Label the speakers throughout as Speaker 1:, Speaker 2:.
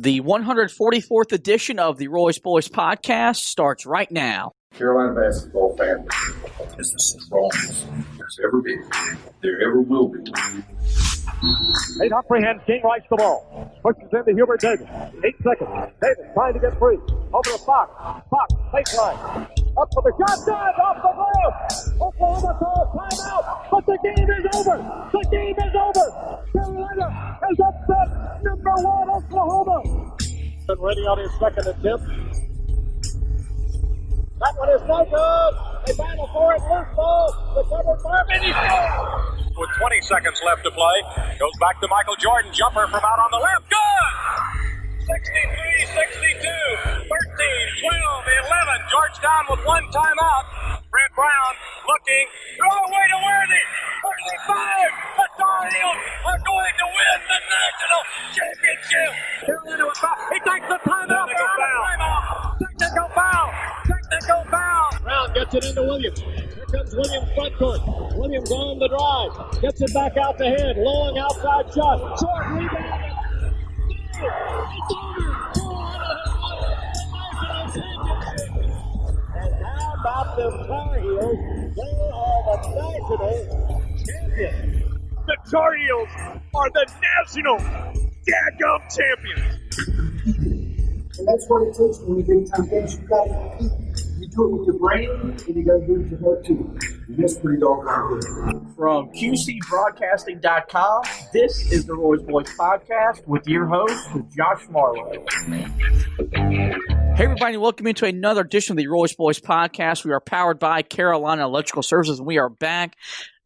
Speaker 1: The 144th edition of the Royce Boys podcast starts right now.
Speaker 2: Carolina basketball family is the strongest there's ever been. There ever will be.
Speaker 3: Eight up freehand, King rights the ball. Pushes into Hubert Davis. 8 seconds. Davis trying to get free. Over to Fox. Fox, baseline. Up for the shot. Good. Off the glass. Oklahoma calls timeout. But the game is over. The game is over. Carolina has upset number 1 Oklahoma. Been ready on his second attempt. That one is no good. They battle for it. Loose ball. Recovered Marvin. He scores. With 20 seconds left to play. Goes back to Michael Jordan. Jumper from out on the left. Good! 63, 62, 13, 12, 11. Georgetown with one timeout. Brent Brown looking. Throw away to Worthy. 35. The Tar Heels are going to win the national championship. Carolina with foul. He takes the timeout. Technical foul. Technical foul. Brown gets it into Williams. Here comes Williams front court. Williams on the drive. Gets it back out the head. Long outside shot. Short rebound. It's over. And how about the Tar Heels? They are the national champions. The Tar Heels are the national daggum champions.
Speaker 4: And that's what it takes when you big time games. You got to compete. You do it with your brain, and you got to do it with your heart too. And that's pretty doggone good.
Speaker 1: From QCBroadcasting.com, this is the Royce Boys podcast with your host, Josh Marlowe. Hey everybody, welcome into another edition of the Royce Boys podcast. We are powered by Carolina Electrical Services, and we are back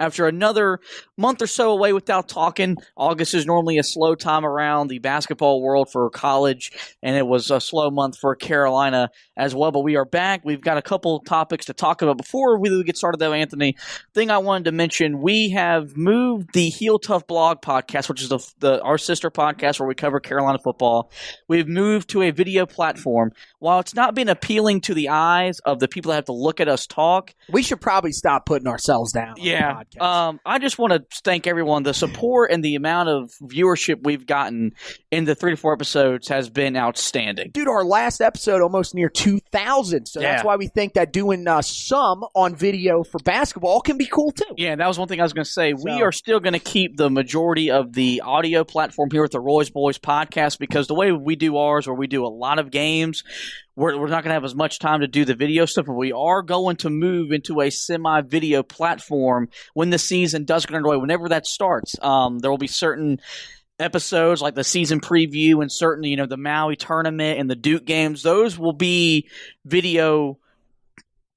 Speaker 1: after another month or so away without talking. August is normally a slow time around the basketball world for college, and it was a slow month for Carolina as well. But we are back. We've got a couple topics to talk about. Before we get started, though, Anthony, thing I wanted to mention, we have moved the Heel Tough Blog podcast, which is our sister podcast where we cover Carolina football. We've moved to a video platform. While it's not been appealing to the eyes of the people that have to look at us talk,
Speaker 5: we should probably stop putting ourselves down.
Speaker 1: Yeah. I just want to thank everyone. The support and the amount of viewership we've gotten in the 3 to 4 episodes has been outstanding.
Speaker 5: Dude, our last episode almost near 2,000. So that's why we think that doing some on video for basketball can be cool too.
Speaker 1: Yeah, that was one thing I was going to say. So, we are still going to keep the majority of the audio platform here at the Royce Boys podcast because the way we do ours, where we do a lot of games, we're not going to have as much time to do the video stuff, but we are going to move into a semi-video platform when the season does get underway, whenever that starts. There will be certain episodes like the season preview and certain, the Maui tournament and the Duke games. Those will be video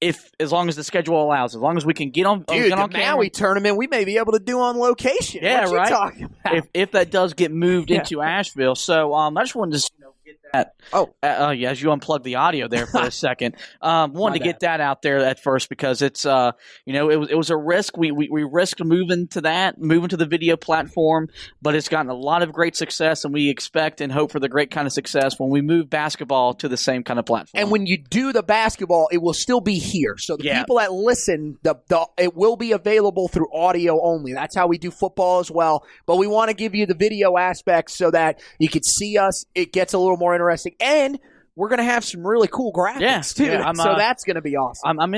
Speaker 1: as long as the schedule allows, as long as we can get on.
Speaker 5: Dude, the Maui tournament we may be able to do on location.
Speaker 1: Yeah,
Speaker 5: what
Speaker 1: right.
Speaker 5: You talking about?
Speaker 1: If that does get moved into Asheville, so I just wanted to get that. As you unplugged the audio there for a second, wanted to get that out there at first because it's it was a risk. We risked moving to the video platform, but it's gotten a lot of great success, and we expect and hope for the great kind of success when we move basketball to the same kind of platform.
Speaker 5: And when you do the basketball, it will still be here. So the people that listen, it will be available through audio only. That's how we do football as well. But we want to give you the video aspect so that you can see us. It gets a little more interesting, and we're going to have some really cool graphics too. Yeah, so that's going to be awesome.
Speaker 1: I'm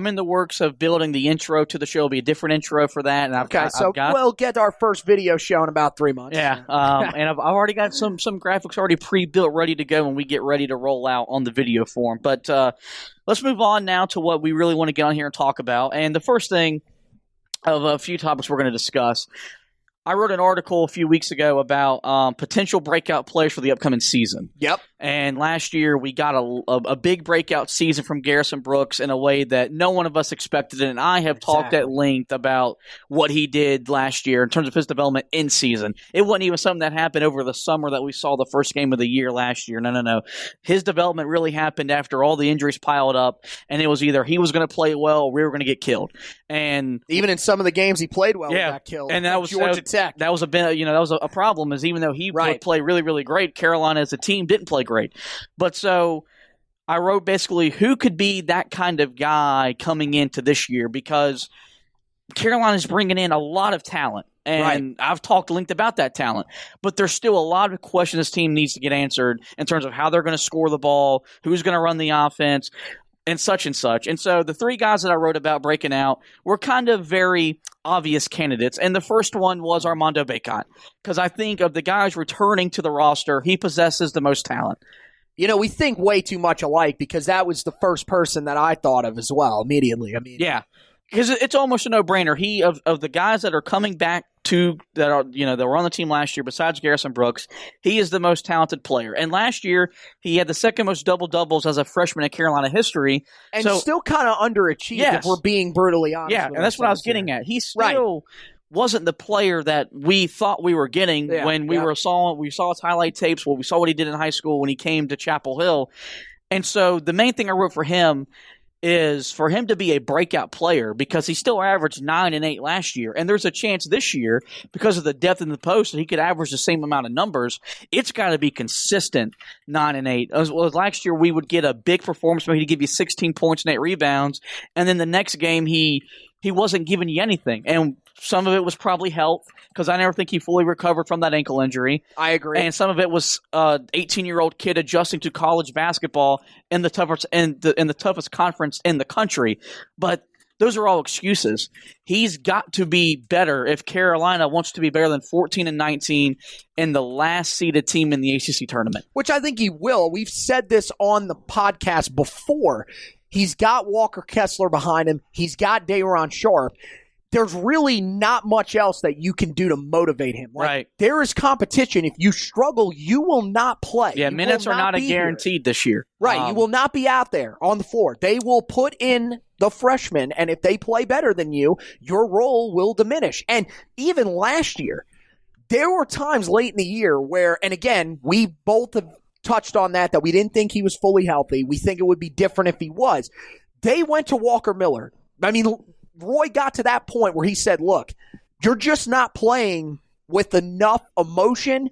Speaker 1: in the works of building the intro to the show. It'll be a different intro for that. And
Speaker 5: we'll get our first video show in about 3 months.
Speaker 1: Yeah, and I've already got some graphics already pre-built, ready to go when we get ready to roll out on the video form. But let's move on now to what we really want to get on here and talk about. And the first thing of a few topics we're going to discuss. I wrote an article a few weeks ago about potential breakout players for the upcoming season.
Speaker 5: Yep.
Speaker 1: And last year we got a big breakout season from Garrison Brooks in a way that no one of us expected. And I have talked at length about what he did last year in terms of his development in season. It wasn't even something that happened over the summer that we saw the first game of the year last year. No. His development really happened after all the injuries piled up, and it was either he was going to play well or we were going to get killed. And
Speaker 5: even in some of the games he played well, he got killed.
Speaker 1: And that was
Speaker 5: Georgia Tech.
Speaker 1: That was a problem. Is even though he would play really, really great, Carolina as a team didn't play great. But so I wrote basically who could be that kind of guy coming into this year, because Carolina's bringing in a lot of talent. And I've talked length about that talent. But there's still a lot of questions this team needs to get answered in terms of how they're going to score the ball, who's going to run the offense, and such and such. And so the three guys that I wrote about breaking out were kind of very obvious candidates. And the first one was Armando Bacot, because I think of the guys returning to the roster, he possesses the most talent.
Speaker 5: You know, we think way too much alike because that was the first person that I thought of as well immediately. I mean,
Speaker 1: yeah, because it's almost a no-brainer. He of the guys that are coming back that were on the team last year, besides Garrison Brooks, he is the most talented player. And last year, he had the second most double-doubles as a freshman in Carolina history.
Speaker 5: And still kind of underachieved, if we're being brutally honest.
Speaker 1: Yeah, and that's what I was getting at. He still wasn't the player that we thought we were getting when we saw his highlight tapes. Well, we saw what he did in high school when he came to Chapel Hill. And so the main thing I wrote for him is for him to be a breakout player, because he still averaged 9 and 8 last year. And there's a chance this year, because of the depth in the post, that he could average the same amount of numbers. It's got to be consistent 9 and 8. As well as last year, we would get a big performance where he'd give you 16 points and 8 rebounds. And then the next game, he wasn't giving you anything. And some of it was probably health, because I never think he fully recovered from that ankle injury.
Speaker 5: I agree.
Speaker 1: And some of it was 18-year-old kid adjusting to college basketball in the toughest conference in the country. But those are all excuses. He's got to be better if Carolina wants to be better than 14-19 and the last seeded team in the ACC tournament.
Speaker 5: Which I think he will. We've said this on the podcast before. He's got Walker Kessler behind him. He's got Day'Ron Sharpe. There's really not much else that you can do to motivate him. There is competition. If you struggle, you will not play.
Speaker 1: Yeah, minutes are not guaranteed this year.
Speaker 5: Right. You will not be out there on the floor. They will put in the freshmen, and if they play better than you, your role will diminish. And even last year, there were times late in the year where, and again, we both have touched on that we didn't think he was fully healthy. We think it would be different if he was. They went to Walker Miller. I mean, Roy got to that point where he said, look, you're just not playing with enough emotion,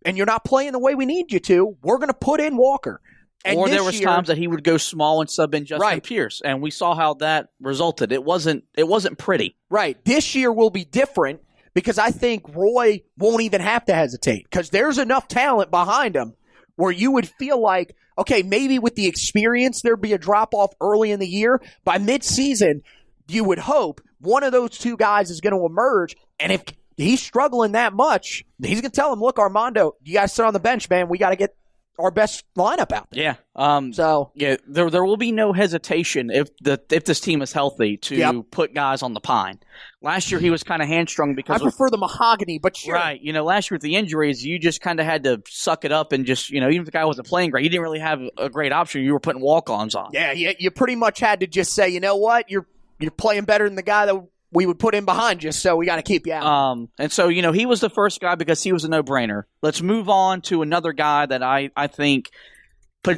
Speaker 5: and you're not playing the way we need you to. We're going to put in Walker. And
Speaker 1: or there was times that he would go small and sub in Justin Pierce, and we saw how that resulted. It wasn't pretty.
Speaker 5: Right. This year will be different, because I think Roy won't even have to hesitate, because there's enough talent behind him where you would feel like, okay, maybe with the experience there'd be a drop-off early in the year. By mid-season, you would hope one of those two guys is going to emerge, and if he's struggling that much, he's going to tell him, look, Armando, you got to sit on the bench, man. We got to get our best lineup out there.
Speaker 1: Yeah. There will be no hesitation if this team is healthy to put guys on the pine. Last year he was kind of hamstrung because
Speaker 5: I prefer the mahogany, but sure.
Speaker 1: Right. Last year with the injuries, you just kind of had to suck it up and just, even if the guy wasn't playing great, you didn't really have a great option. You were putting walk-ons on.
Speaker 5: Yeah, you pretty much had to just say, you know what, you're playing better than the guy that we would put in behind you, so we got to keep you out.
Speaker 1: And so, he was the first guy because he was a no-brainer. Let's move on to another guy that I think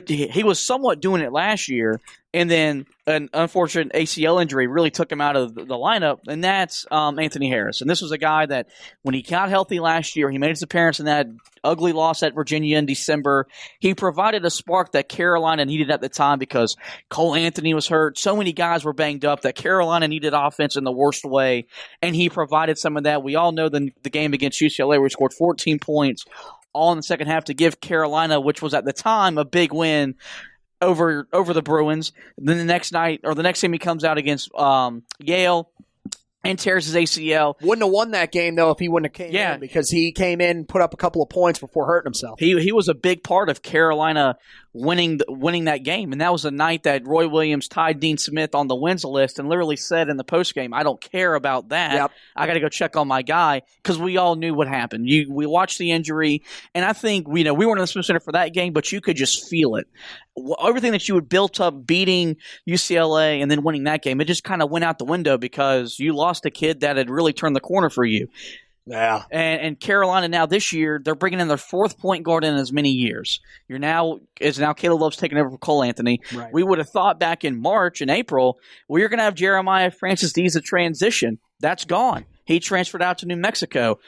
Speaker 1: he was somewhat doing it last year, and then an unfortunate ACL injury really took him out of the lineup, and that's Anthony Harris. And this was a guy that, when he got healthy last year, he made his appearance in that ugly loss at Virginia in December. He provided a spark that Carolina needed at the time because Cole Anthony was hurt. So many guys were banged up that Carolina needed offense in the worst way, and he provided some of that. We all know the game against UCLA where he scored 14 points all in the second half to give Carolina, which was at the time a big win over the Bruins. Then the next game he comes out against Yale and tears his ACL.
Speaker 5: Wouldn't have won that game, though, if he wouldn't have came in, because he came in and put up a couple of points before hurting himself.
Speaker 1: He was a big part of Carolina winning that game, and that was the night that Roy Williams tied Dean Smith on the wins list and literally said in the postgame, I don't care about that. Yep. I got to go check on my guy, because we all knew what happened. We watched the injury, and I think we weren't in the Smith Center for that game, but you could just feel it. Everything that you had built up beating UCLA and then winning that game, it just kind of went out the window because you lost a kid that had really turned the corner for you.
Speaker 5: Yeah.
Speaker 1: And Carolina now this year, they're bringing in their fourth point guard in as many years. Now Caleb Love's taking over for Cole Anthony.
Speaker 5: Right.
Speaker 1: We would have thought back in March and April, you're going to have Jeremiah Francis D's a transition. That's gone. He transferred out to New Mexico.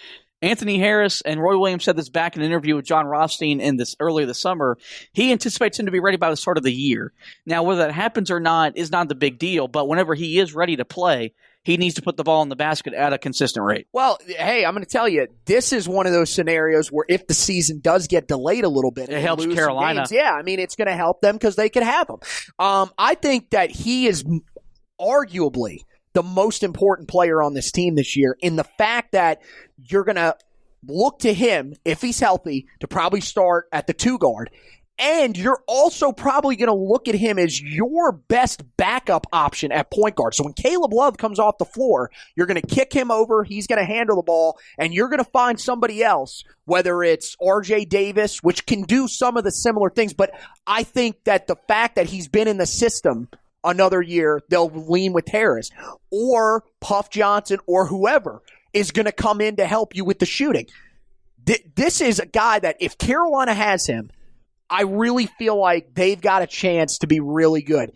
Speaker 1: Anthony Harris, and Roy Williams said this back in an interview with John Rothstein earlier this summer, he anticipates him to be ready by the start of the year. Now, whether that happens or not is not the big deal, but whenever he is ready to play, he needs to put the ball in the basket at a consistent rate.
Speaker 5: Well, hey, I'm going to tell you, this is one of those scenarios where if the season does get delayed a little bit,
Speaker 1: it helps Carolina.
Speaker 5: Games, yeah, I mean, it's going to help them because they can have him. I think that he is arguably the most important player on this team this year in the fact that you're going to look to him, if he's healthy, to probably start at the 2 guard. And you're also probably going to look at him as your best backup option at point guard. So when Caleb Love comes off the floor, you're going to kick him over, he's going to handle the ball, and you're going to find somebody else, whether it's RJ Davis, which can do some of the similar things. But I think that the fact that he's been in the system another year, they'll lean with Harris, or Puff Johnson, or whoever is going to come in to help you with the shooting. This is a guy that if Carolina has him, I really feel like they've got a chance to be really good.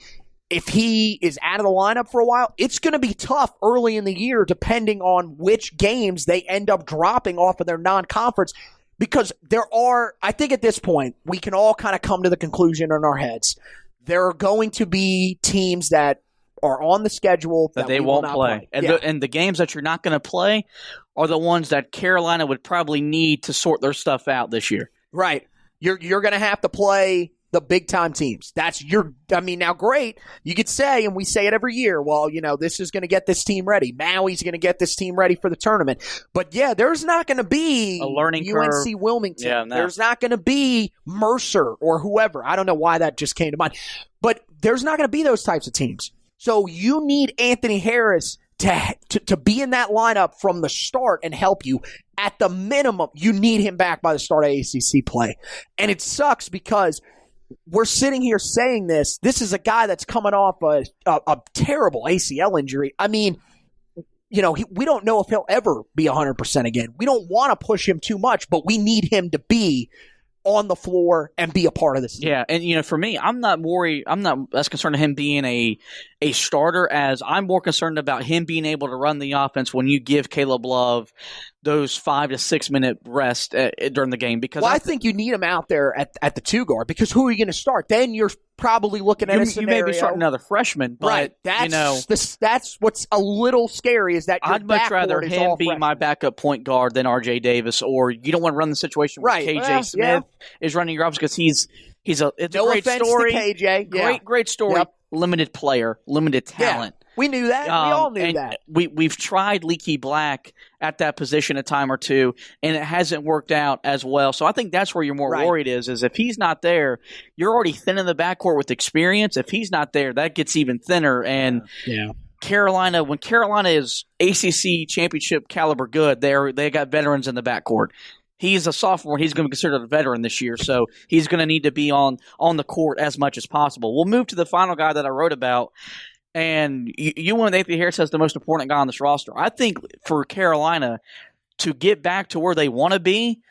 Speaker 5: If he is out of the lineup for a while, it's going to be tough early in the year depending on which games they end up dropping off of their non-conference, because I think at this point, we can all kind of come to the conclusion in our heads. There are going to be teams that are on the schedule that they won't play.
Speaker 1: And the games that you're not going to play are the ones that Carolina would probably need to sort their stuff out this year.
Speaker 5: Right. You're going to have to play the big-time teams. Now, great, you could say, and we say it every year, well, this is going to get this team ready. Maui's going to get this team ready for the tournament. But, yeah, there's not going to be
Speaker 1: a learning
Speaker 5: UNC
Speaker 1: curve.
Speaker 5: Wilmington.
Speaker 1: Yeah, no.
Speaker 5: There's not going to be Mercer or whoever. I don't know why that just came to mind. But there's not going to be those types of teams. So you need Anthony Harris to be in that lineup from the start and help you. At the minimum, you need him back by the start of ACC play. And it sucks because we're sitting here saying this. This is a guy that's coming off a terrible ACL injury. I mean, we don't know if he'll ever be 100% again. We don't want to push him too much, but we need him to be on the floor and be a part of this team.
Speaker 1: Yeah, and for me, I'm not worried. I'm not as concerned of him being a starter as I'm more concerned about him being able to run the offense when you give Caleb Love those 5 to 6 minute rest during the game. Because
Speaker 5: I think you need him out there at the 2 guard, because who are you going to start? Then you're probably looking at a scenario.
Speaker 1: You may be starting another freshman, but
Speaker 5: right. That's what's a little scary is that
Speaker 1: I'd much rather him be my backup point guard than RJ Davis, or you don't want to run the situation where KJ Smith is running your offense because it's a great story.
Speaker 5: To KJ.
Speaker 1: Great story. Yep. Limited player, limited talent.
Speaker 5: Yeah. We knew that. We all knew that.
Speaker 1: We've tried Leaky Black at that position a time or two, and it hasn't worked out as well. So I think that's where you're more worried is if he's not there, you're already thin in the backcourt with experience. If he's not there, that gets even thinner. And Carolina, when Carolina is ACC championship caliber good, they got veterans in the backcourt. He's a sophomore. He's going to be considered a veteran this year, so he's going to need to be on the court as much as possible. We'll move to the final guy that I wrote about, and you went with Anthony Harris as the most important guy on this roster. I think for Carolina to get back to where they want to be,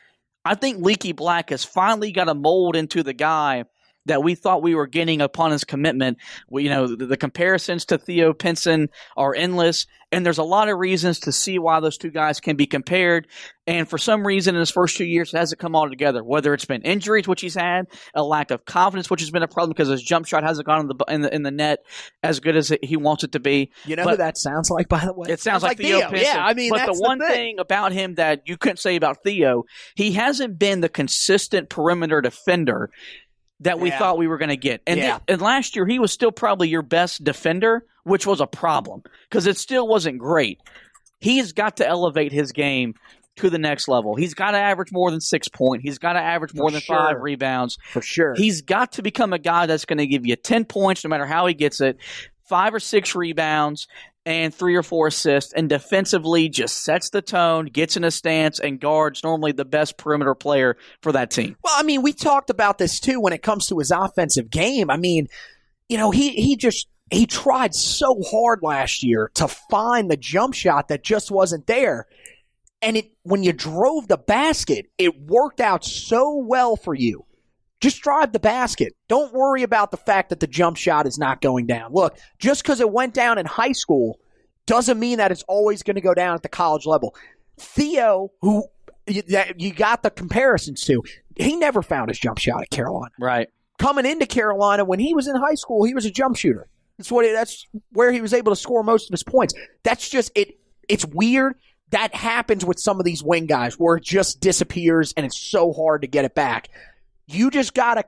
Speaker 1: I think Leaky Black has finally got to mold into the guy that we thought we were getting upon his commitment. The comparisons to Theo Pinson are endless, and there's a lot of reasons to see why those two guys can be compared. And for some reason, in his first 2 years, it hasn't come all together. Whether it's been injuries, which he's had, a lack of confidence, which has been a problem because his jump shot hasn't gone in the net as good as he wants it to be.
Speaker 5: You know who that sounds like, by the way?
Speaker 1: It sounds like Theo Pinson.
Speaker 5: Yeah, I mean,
Speaker 1: but the one thing about him that you couldn't say about Theo, he hasn't been the consistent perimeter defender that we thought we were going to get. And last year, he was still probably your best defender, which was a problem because it still wasn't great. He's got to elevate his game to the next level. He's got to average more than 6 points. He's got to average more than 5 rebounds.
Speaker 5: For sure.
Speaker 1: He's got to become a guy that's going to give you 10 points no matter how he gets it, 5 or 6 rebounds, and 3 or 4 assists, and defensively just sets the tone, gets in a stance, and guards normally the best perimeter player for that team.
Speaker 5: Well, I mean, we talked about this too when it comes to his offensive game. I mean, he tried so hard last year to find the jump shot that just wasn't there. And when you drove the basket, it worked out so well for you. Just drive the basket. Don't worry about the fact that the jump shot is not going down. Look, just because it went down in high school doesn't mean that it's always going to go down at the college level. Theo, who you got the comparisons to, he never found his jump shot at Carolina.
Speaker 1: Right.
Speaker 5: Coming into Carolina, when he was in high school, he was a jump shooter. That's where he was able to score most of his points. That's just it. It's weird. That happens with some of these wing guys where it just disappears and it's so hard to get it back. You just got to